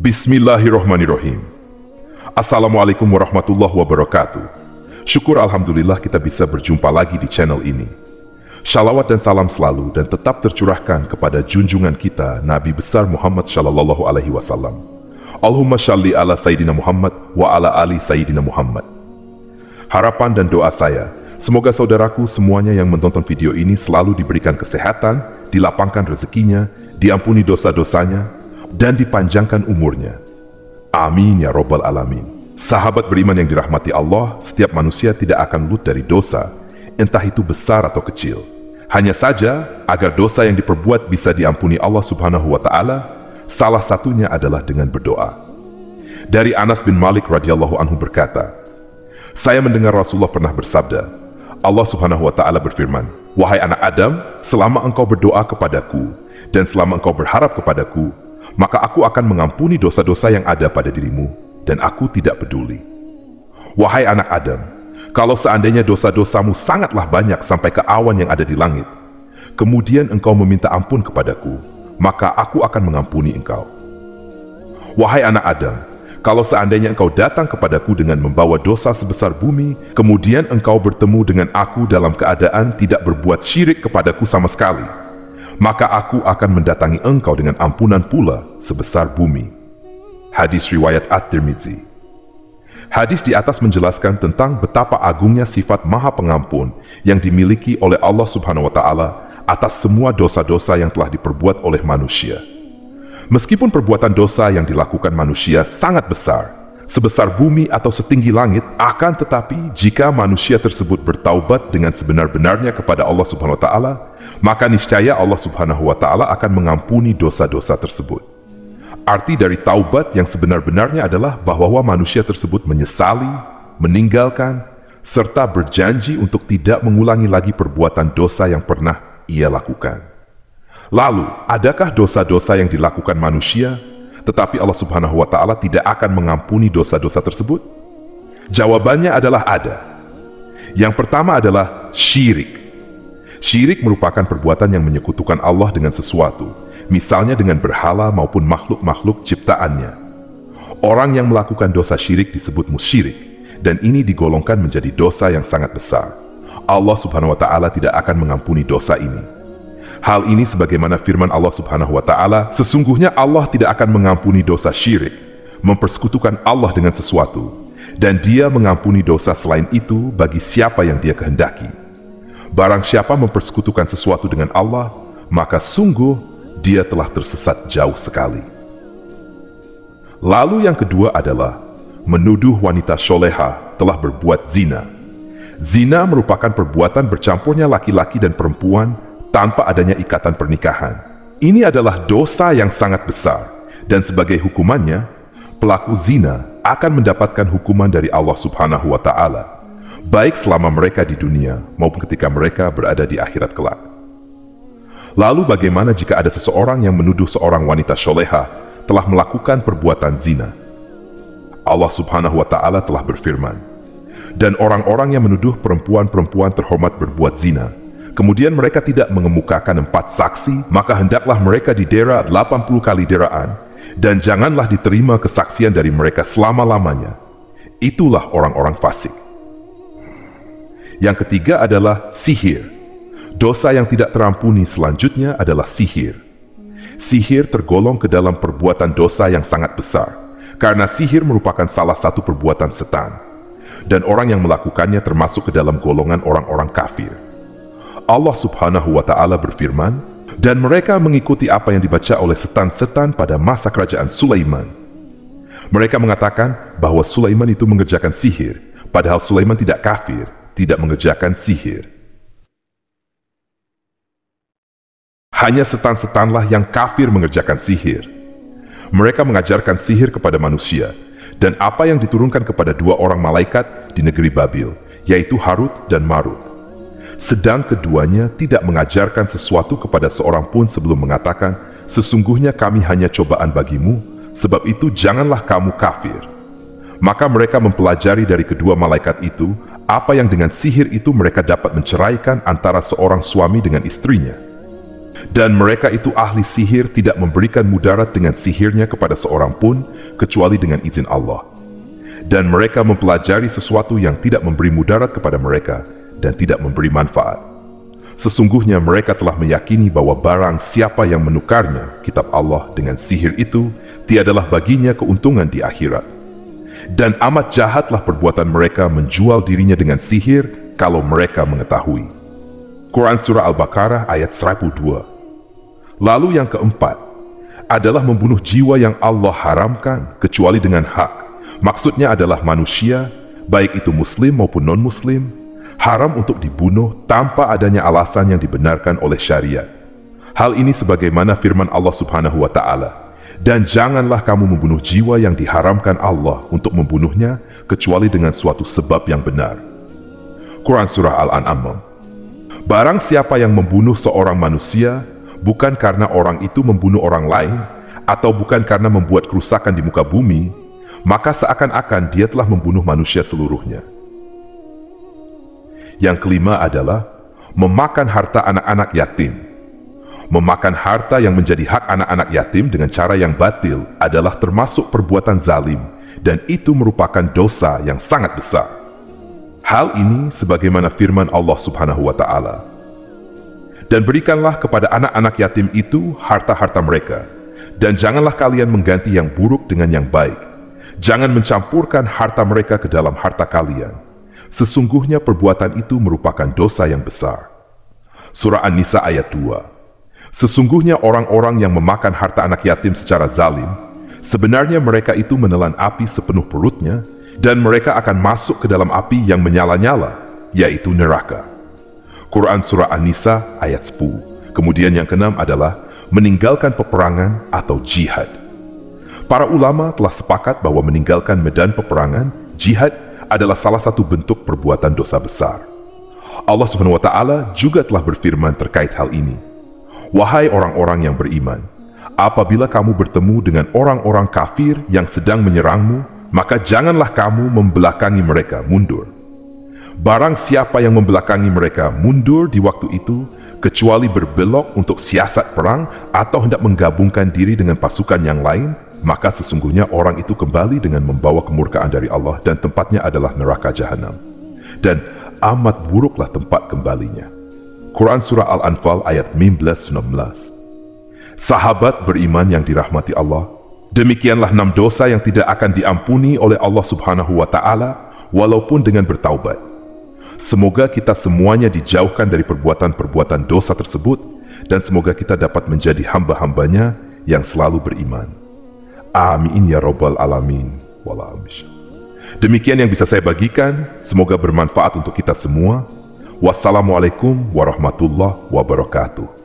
Bismillahirrohmanirrohim. Assalamualaikum warahmatullahi wabarakatuh. Syukur alhamdulillah kita bisa berjumpa lagi di channel ini. Shalawat dan salam selalu dan tetap tercurahkan kepada junjungan kita Nabi besar Muhammad Shallallahu Alaihi Wasallam. Allahumma shalli ala Sayyidina Muhammad wa ala ali Sayyidina Muhammad. Harapan dan doa saya, semoga saudaraku semuanya yang menonton video ini selalu diberikan kesehatan, dilapangkan rezekinya, diampuni dosa-dosanya, dan dipanjangkan umurnya. Amin ya Rabbal Alamin. Sahabat beriman yang dirahmati Allah, setiap manusia tidak akan luput dari dosa, entah itu besar atau kecil. Hanya saja, agar dosa yang diperbuat bisa diampuni Allah Subhanahu wa Ta'ala, salah satunya adalah dengan berdoa. Dari Anas bin Malik radhiyallahu anhu berkata, saya mendengar Rasulullah pernah bersabda, Allah Subhanahu wa Ta'ala berfirman, wahai anak Adam, selama engkau berdoa kepadaku, dan selama engkau berharap kepadaku, maka aku akan mengampuni dosa-dosa yang ada pada dirimu, dan aku tidak peduli. Wahai anak Adam, kalau seandainya dosa-dosamu sangatlah banyak sampai ke awan yang ada di langit, kemudian engkau meminta ampun kepadaku, maka aku akan mengampuni engkau. Wahai anak Adam, kalau seandainya engkau datang kepadaku dengan membawa dosa sebesar bumi, kemudian engkau bertemu dengan aku dalam keadaan tidak berbuat syirik kepadaku sama sekali, maka aku akan mendatangi engkau dengan ampunan pula sebesar bumi. Hadis riwayat At-Tirmidzi. Hadis di atas menjelaskan tentang betapa agungnya sifat Maha Pengampun yang dimiliki oleh Allah Subhanahu wa Ta'ala atas semua dosa-dosa yang telah diperbuat oleh manusia. Meskipun perbuatan dosa yang dilakukan manusia sangat besar, sebesar bumi atau setinggi langit, akan tetapi jika manusia tersebut bertaubat dengan sebenar-benarnya kepada Allah Subhanahu wa Ta'ala, maka niscaya Allah Subhanahu wa Ta'ala akan mengampuni dosa-dosa tersebut. Arti dari taubat yang sebenar-benarnya adalah bahwa manusia tersebut menyesali, meninggalkan, serta berjanji untuk tidak mengulangi lagi perbuatan dosa yang pernah ia lakukan. Lalu, adakah dosa-dosa yang dilakukan manusia, tetapi Allah Subhanahu wa Ta'ala tidak akan mengampuni dosa-dosa tersebut? Jawabannya adalah ada. Yang pertama adalah syirik. Syirik merupakan perbuatan yang menyekutukan Allah dengan sesuatu, misalnya dengan berhala maupun makhluk-makhluk ciptaannya. Orang yang melakukan dosa syirik disebut musyrik, dan ini digolongkan menjadi dosa yang sangat besar. Allah Subhanahu wa Ta'ala tidak akan mengampuni dosa ini. Hal ini sebagaimana firman Allah Subhanahu wa Ta'ala, sesungguhnya Allah tidak akan mengampuni dosa syirik, mempersekutukan Allah dengan sesuatu, dan Dia mengampuni dosa selain itu bagi siapa yang Dia kehendaki. Barang siapa mempersekutukan sesuatu dengan Allah, maka sungguh dia telah tersesat jauh sekali. Lalu yang kedua adalah menuduh wanita soleha telah berbuat zina. Zina merupakan perbuatan bercampurnya laki-laki dan perempuan tanpa adanya ikatan pernikahan. Ini adalah dosa yang sangat besar, dan sebagai hukumannya, pelaku zina akan mendapatkan hukuman dari Allah Subhanahu wa Ta'ala, baik selama mereka di dunia maupun ketika mereka berada di akhirat kelak. Lalu bagaimana jika ada seseorang yang menuduh seorang wanita soleha telah melakukan perbuatan zina? Allah Subhanahu wa Ta'ala telah berfirman, dan orang-orang yang menuduh perempuan-perempuan terhormat berbuat zina, kemudian mereka tidak mengemukakan 4 saksi, maka hendaklah mereka didera 80 kali deraan, dan janganlah diterima kesaksian dari mereka selama-lamanya. Itulah orang-orang fasik. Yang ketiga adalah sihir. Dosa yang tidak terampuni selanjutnya adalah sihir. Sihir tergolong ke dalam perbuatan dosa yang sangat besar, karena sihir merupakan salah satu perbuatan setan, dan orang yang melakukannya termasuk ke dalam golongan orang-orang kafir. Allah Subhanahu wa Ta'ala berfirman, dan mereka mengikuti apa yang dibaca oleh setan-setan pada masa kerajaan Sulaiman. Mereka mengatakan bahwa Sulaiman itu mengerjakan sihir, padahal Sulaiman tidak kafir, tidak mengerjakan sihir. Hanya setan-setanlah yang kafir mengerjakan sihir. Mereka mengajarkan sihir kepada manusia, dan apa yang diturunkan kepada 2 orang malaikat di negeri Babil, yaitu Harut dan Marut. Sedang keduanya tidak mengajarkan sesuatu kepada seorang pun sebelum mengatakan, sesungguhnya kami hanya cobaan bagimu, Sebab itu janganlah kamu kafir. Maka mereka mempelajari dari kedua malaikat itu apa yang dengan sihir itu mereka dapat menceraikan antara seorang suami dengan istrinya. Dan mereka itu ahli sihir tidak memberikan mudarat dengan sihirnya kepada seorang pun kecuali dengan izin Allah. Dan mereka mempelajari sesuatu yang tidak memberi mudarat kepada mereka dan tidak memberi manfaat. Sesungguhnya mereka telah meyakini bahwa barang siapa yang menukarnya kitab Allah dengan sihir itu, tiadalah baginya keuntungan di akhirat. Dan amat jahatlah perbuatan mereka menjual dirinya dengan sihir kalau mereka mengetahui. Quran Surah Al-Baqarah ayat 102. Lalu yang keempat adalah membunuh jiwa yang Allah haramkan kecuali dengan hak. Maksudnya adalah manusia, baik itu muslim maupun non-muslim, haram untuk dibunuh tanpa adanya alasan yang dibenarkan oleh syariat. Hal ini sebagaimana firman Allah Subhanahu wa Ta'ala, dan janganlah kamu membunuh jiwa yang diharamkan Allah untuk membunuhnya kecuali dengan suatu sebab yang benar. Quran Surah Al-An'am. Barang siapa yang membunuh seorang manusia bukan karena orang itu membunuh orang lain atau bukan karena membuat kerusakan di muka bumi, maka seakan-akan dia telah membunuh manusia seluruhnya. Yang kelima adalah memakan harta anak-anak yatim. Memakan harta yang menjadi hak anak-anak yatim dengan cara yang batil adalah termasuk perbuatan zalim, dan itu merupakan dosa yang sangat besar. Hal ini sebagaimana firman Allah Subhanahu wa Ta'ala, dan berikanlah kepada anak-anak yatim itu harta-harta mereka, dan janganlah kalian mengganti yang buruk dengan yang baik. Jangan mencampurkan harta mereka ke dalam harta kalian. Sesungguhnya perbuatan itu merupakan dosa yang besar. Surah An-Nisa ayat 2. Sesungguhnya orang-orang yang memakan harta anak yatim secara zalim, sebenarnya mereka itu menelan api sepenuh perutnya, dan mereka akan masuk ke dalam api yang menyala-nyala, yaitu neraka. Quran Surah An-Nisa ayat 10. Kemudian yang keenam adalah meninggalkan peperangan atau jihad. Para ulama telah sepakat bahwa meninggalkan medan peperangan, jihad, adalah salah satu bentuk perbuatan dosa besar. Allah Subhanahu wa Ta'ala juga telah berfirman terkait hal ini. Wahai orang-orang yang beriman, apabila kamu bertemu dengan orang-orang kafir yang sedang menyerangmu, maka janganlah kamu membelakangi mereka mundur. Barang siapa yang membelakangi mereka mundur di waktu itu, kecuali berbelok untuk siasat perang atau hendak menggabungkan diri dengan pasukan yang lain, maka sesungguhnya orang itu kembali dengan membawa kemurkaan dari Allah dan tempatnya adalah neraka jahanam. Dan amat buruklah tempat kembalinya. Quran Surah Al-Anfal ayat 15-16. Sahabat beriman yang dirahmati Allah, demikianlah 6 dosa yang tidak akan diampuni oleh Allah Subhanahu wa Ta'ala walaupun dengan bertaubat. Semoga kita semuanya dijauhkan dari perbuatan-perbuatan dosa tersebut, dan semoga kita dapat menjadi hamba-hambanya yang selalu beriman. Amin ya Rabbal Alamin. Demikian yang bisa saya bagikan, semoga bermanfaat untuk kita semua. Wassalamualaikum warahmatullahi wabarakatuh.